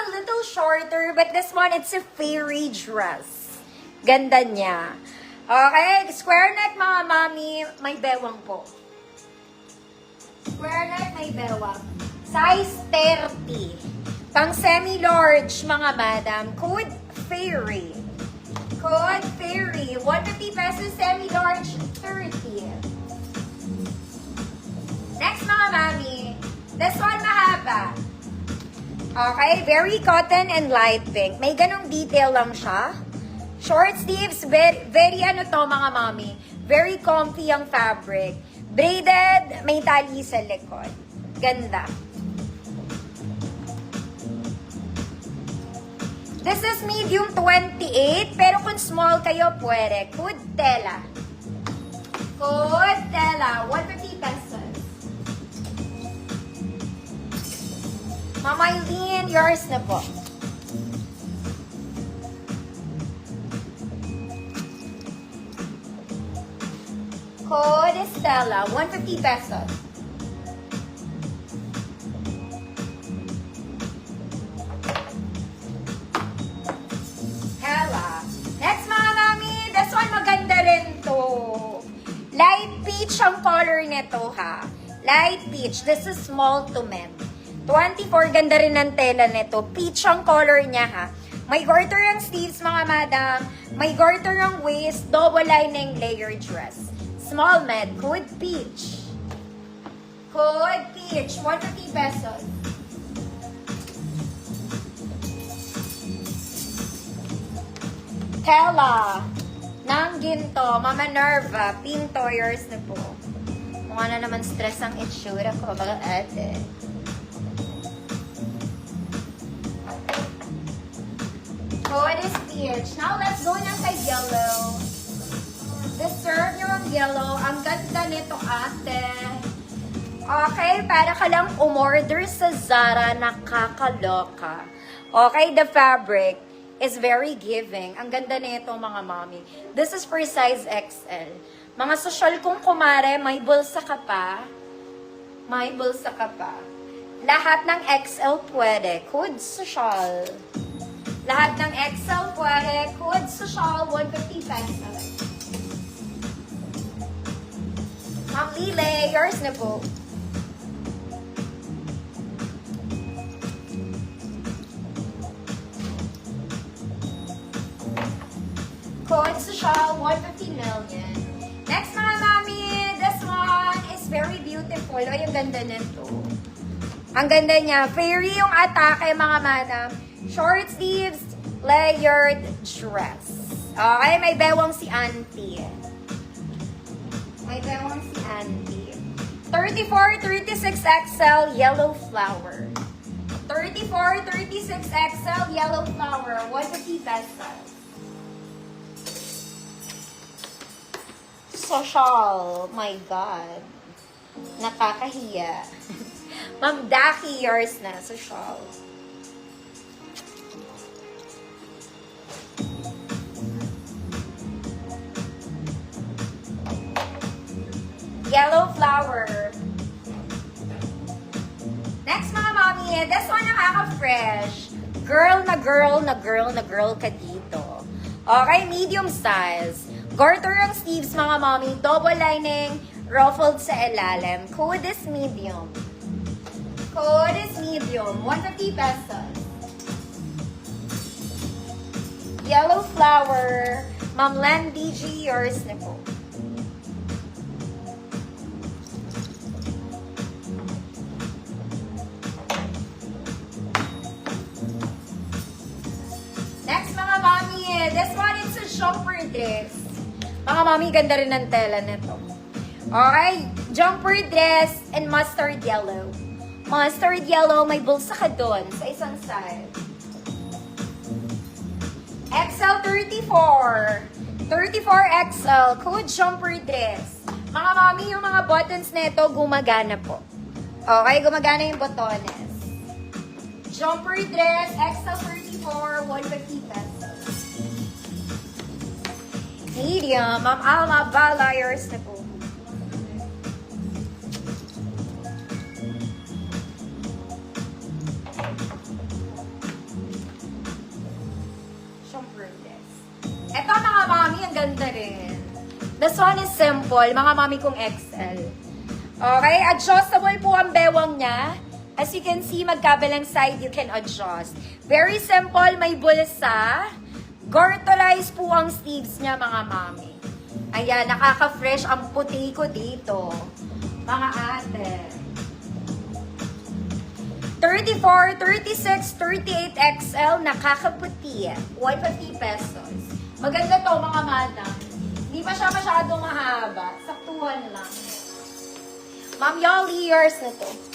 a little shorter, but this one, it's a fairy dress. Ganda niya. Okay, square neck mga mami, may bewang po. Square neck, may bewang. Size 30. Pang semi-large mga madam. Code fairy. Code fairy. 150 pesos, semi-large, 30. Next mga mami. This one mahaba. Okay, very cotton and light pink. May ganong detail lang siya. Short sleeves, very ano to mga mami. Very comfy ang fabric. Braided, may tali sa likod. Ganda. This is medium 28, pero kung small kayo, pwede. Good tela. Good tela. 150 pesos. Mama Eileen, yours na po. Code Estella, 150 pesos. Hella. Next mga mami, this one maganda rin to. Light peach ang color nito ha. Light peach. This is small to mid. 24, ganda rin ang tela nito. Peach ang color niya ha. May garter ang sleeves mga madam. May garter ang waist. Double lining layer dress. Small med. Code peach. Code peach. 150 pesos. Tela. Nang ginto. Mama Nerva. Pinto. Yours na po. Mukha na naman stress ang itsura ko. Baka ate. Code is peach. Now let's go na sa yellow. Deserve yung yellow. Ang ganda nito, ate. Okay, para ka lang umorder sa Zara, nakakaloka. Okay, the fabric is very giving. Ang ganda nito, mga mami. This is for size XL. Mga social kong kumare, may bulsa ka pa. May bulsa ka pa. Lahat ng XL pwede. Code social. Lahat ng XL pwede. Code social, 150 pesos. Ma'am Lile, yours na po. Code social, 150 million. Next mga mami, this one is very beautiful. Ay, ang ganda nito. Ang ganda niya. Fairy yung atake mga madam. Short sleeves, layered dress. Okay, may bewang si auntie. May bewang si auntie. 34, 36 XL, yellow flower. 34, 36 XL, yellow flower. 150 pesos. Social. My God. Nakakahiya. Ma'am Daki, yours na. Social. Yellow flower. Next mga mami, this one nakaka-fresh. Girl na girl na girl na girl ka dito. Okay, medium size. Garter ang sleeves mga mami. Double lining, ruffled sa ilalim. Code is medium. Code is medium. 150 pesos. Yellow flower. Ma'am Len DG, yours na po. Next mga mami, this one is a jumper dress. Mga mami, ganda rin ang tela nito. Okay, jumper dress and mustard yellow. Mustard yellow, may bulsa ka doon sa isang side. XL 34. 34 XL, code jumper dress. Mga mami, yung mga buttons nito gumagana po. Okay, gumagana yung botones. Jumper dress, XL 34, 150 pesos. Medium, Ma'am Alma Balayers na po. rin. This one is simple, mga mami kong XL. Okay, adjustable po ang bewang niya. As you can see, magkabilang side, you can adjust. Very simple, may bulsa. Garterize po ang sleeves niya, mga mami. Ayan, nakaka-fresh ang puti ko dito. Mga ate. 34, 36, 38 XL, nakakaputi. 150 pesos. Maganda to, mga madam. Hindi pa siya masyadong mahaba. Saktuhan lang. Ma'am Yoli, yours na to.